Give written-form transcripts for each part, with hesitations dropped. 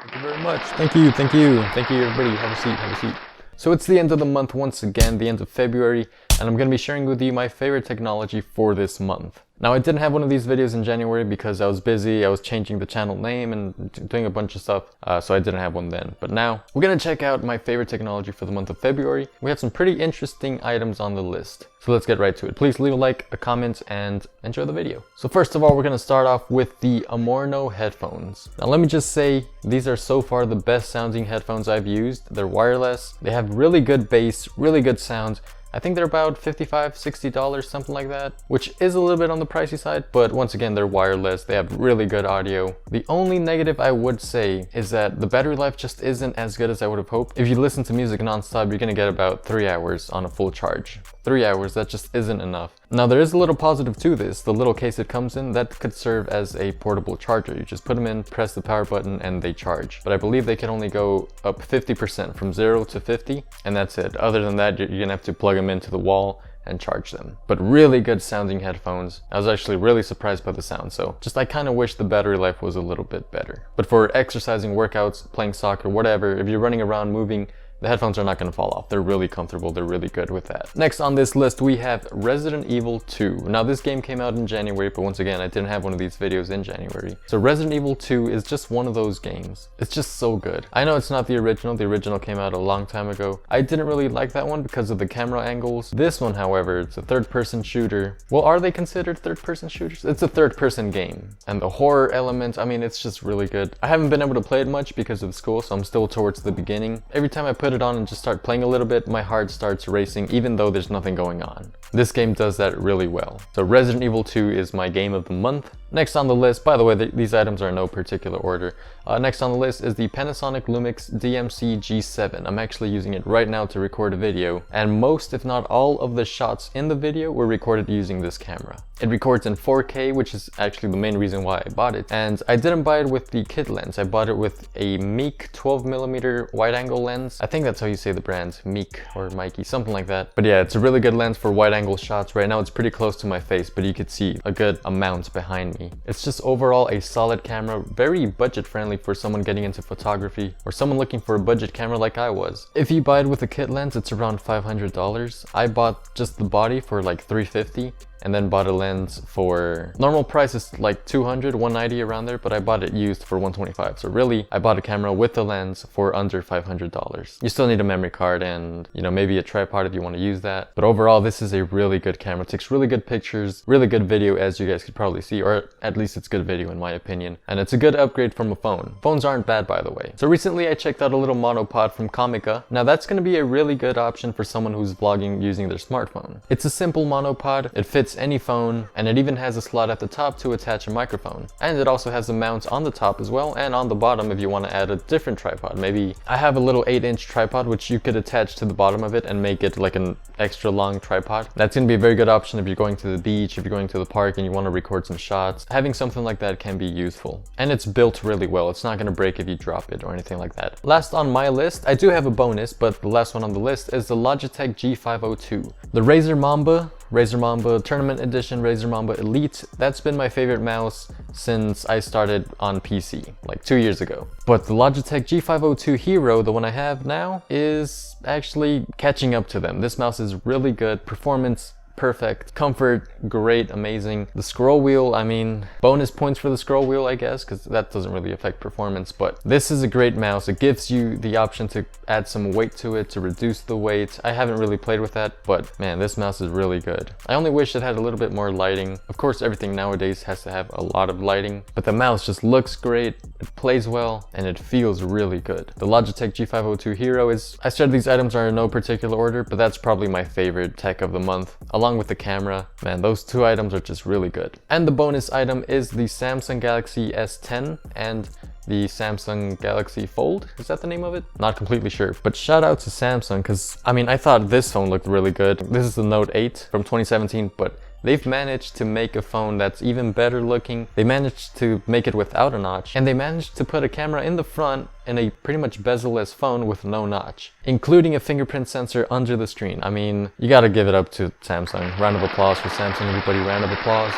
Thank you very much. Thank you, thank you. Thank you, everybody. Have a seat, have a seat. So it's the end of the month once again, the end of February, and I'm going to be sharing with you my favorite technology for this month. Now, I didn't have one of these videos in January because I was busy, I was changing the channel name and doing a bunch of stuff, so I didn't have one then. But now, we're going to check out my favorite technology for the month of February. We have some pretty interesting items on the list. So let's get right to it. Please leave a like, a comment, and enjoy the video. So first of all, we're going to start off with the Amorno headphones. Now let me just say, these are so far the best sounding headphones I've used. They're wireless, they have really good bass, really good sound. I think they're about $55, $60, something like that, which is a little bit on the pricey side, but once again, they're wireless, they have really good audio. The only negative I would say is that the battery life just isn't as good as I would have hoped. If you listen to music non-stop, you're gonna get about 3 hours on a full charge. 3 hours, that just isn't enough. Now there is a little positive to this. The little case it comes in, that could serve as a portable charger. You just put them in, press the power button, and they charge. But I believe they can only go up 50%, from 0 to 50, and that's it. Other than that, you're gonna have to plug them into the wall and charge them. But really good sounding headphones. I was actually really surprised by the sound, so just I kind of wish the battery life was a little bit better. But for exercising, workouts, playing soccer, whatever, if you're running around, moving, the headphones are not going to fall off. They're really comfortable. They're really good with that. Next on this list, we have Resident Evil 2. Now this game came out in January, but once again, I didn't have one of these videos in January. So Resident Evil 2 is just one of those games. It's just so good. I know it's not the original. The original came out a long time ago. I didn't really like that one because of the camera angles. This one, however, it's a third-person shooter. Well, are they considered third-person shooters? It's a third-person game. And the horror element, I mean, it's just really good. I haven't been able to play it much because of school, so I'm still towards the beginning. Every time I put it on and just start playing a little bit, my heart starts racing even though there's nothing going on. This game does that really well. So Resident Evil 2 is my game of the month. Next on the list, by the way, these items are in no particular order. Next on the list is the Panasonic Lumix DMC G7. I'm actually using it right now to record a video, and most, if not all, of the shots in the video were recorded using this camera. It records in 4K, which is actually the main reason why I bought it. And I didn't buy it with the kit lens. I bought it with a Meek 12mm wide-angle lens. I think that's how you say the brand, Meek or Mikey, something like that. But yeah, it's a really good lens for wide-angle shots. Right now it's pretty close to my face, but you could see a good amount behind me. It's just overall a solid camera, very budget-friendly for someone getting into photography or someone looking for a budget camera like I was. If you buy it with a kit lens, it's around $500. I bought just the body for like $350. And then bought a lens for normal price is like $200, $190 around there, but I bought it used for $125. So really, I bought a camera with the lens for under $500. You still need a memory card and, you know, maybe a tripod if you want to use that. But overall, this is a really good camera. It takes really good pictures, really good video, as you guys could probably see, or at least it's good video in my opinion. And it's a good upgrade from a phone. Phones aren't bad, by the way. So recently I checked out a little monopod from Comica. Now that's going to be a really good option for someone who's vlogging using their smartphone. It's a simple monopod. It fits any phone, and it even has a slot at the top to attach a microphone. And it also has a mount on the top as well, and on the bottom if you want to add a different tripod. Maybe I have a little 8-inch tripod which you could attach to the bottom of it and make it like an extra long tripod. That's going to be a very good option if you're going to the beach, if you're going to the park and you want to record some shots. Having something like that can be useful. And it's built really well. It's not going to break if you drop it or anything like that. Last on my list, I do have a bonus, but the last one on the list is the Logitech G502. The Razer Mamba Tournament Edition, Razer Mamba Elite. That's been my favorite mouse since I started on PC, like 2 years ago. But the Logitech G502 Hero, the one I have now, is actually catching up to them. This mouse is really good. Performance, perfect. Comfort, great, amazing. The scroll wheel, I mean, bonus points for the scroll wheel, I guess, because that doesn't really affect performance, but this is a great mouse. It gives you the option to add some weight to it, to reduce the weight. I haven't really played with that, but man, this mouse is really good. I only wish it had a little bit more lighting. Of course, everything nowadays has to have a lot of lighting, but the mouse just looks great, it plays well, and it feels really good. The Logitech G502 Hero is, I said these items are in no particular order, but that's probably my favorite tech of the month. Along with the camera, man, those two items are just really good. And the bonus item is the Samsung Galaxy S10 and the Samsung Galaxy Fold. Is that the name of it? Not completely sure, but shout out to Samsung, because I mean, I thought this phone looked really good. This is the Note 8 from 2017, but they've managed to make a phone that's even better looking. They managed to make it without a notch, and they managed to put a camera in the front in a pretty much bezel-less phone with no notch, including a fingerprint sensor under the screen. I mean, you gotta give it up to Samsung. Round of applause for Samsung, everybody, round of applause.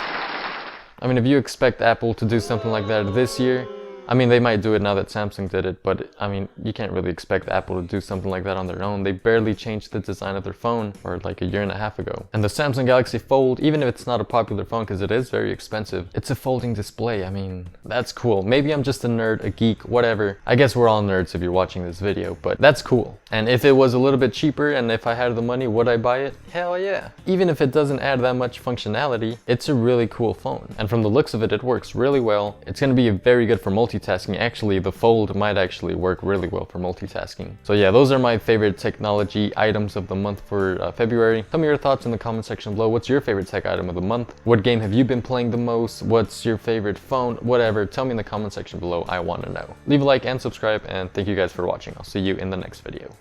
I mean, if you expect Apple to do something like that this year, I mean, they might do it now that Samsung did it, but I mean, you can't really expect Apple to do something like that on their own. They barely changed the design of their phone for like a year and a half ago. And the Samsung Galaxy Fold, even if it's not a popular phone because it is very expensive, it's a folding display. I mean, that's cool. Maybe I'm just a nerd, a geek, whatever. I guess we're all nerds if you're watching this video, but that's cool. And if it was a little bit cheaper and if I had the money, would I buy it? Hell yeah. Even if it doesn't add that much functionality, it's a really cool phone. And from the looks of it, it works really well. It's going to be very good for multitasking. Actually, the Fold might actually work really well for multitasking. So yeah, those are my favorite technology items of the month for February. Tell me your thoughts in the comment section below. What's your favorite tech item of the month? What game have you been playing the most? What's your favorite phone? Whatever, tell me in the comment section below. I want to know. Leave a like and subscribe, and thank you guys for watching. I'll see you in the next video.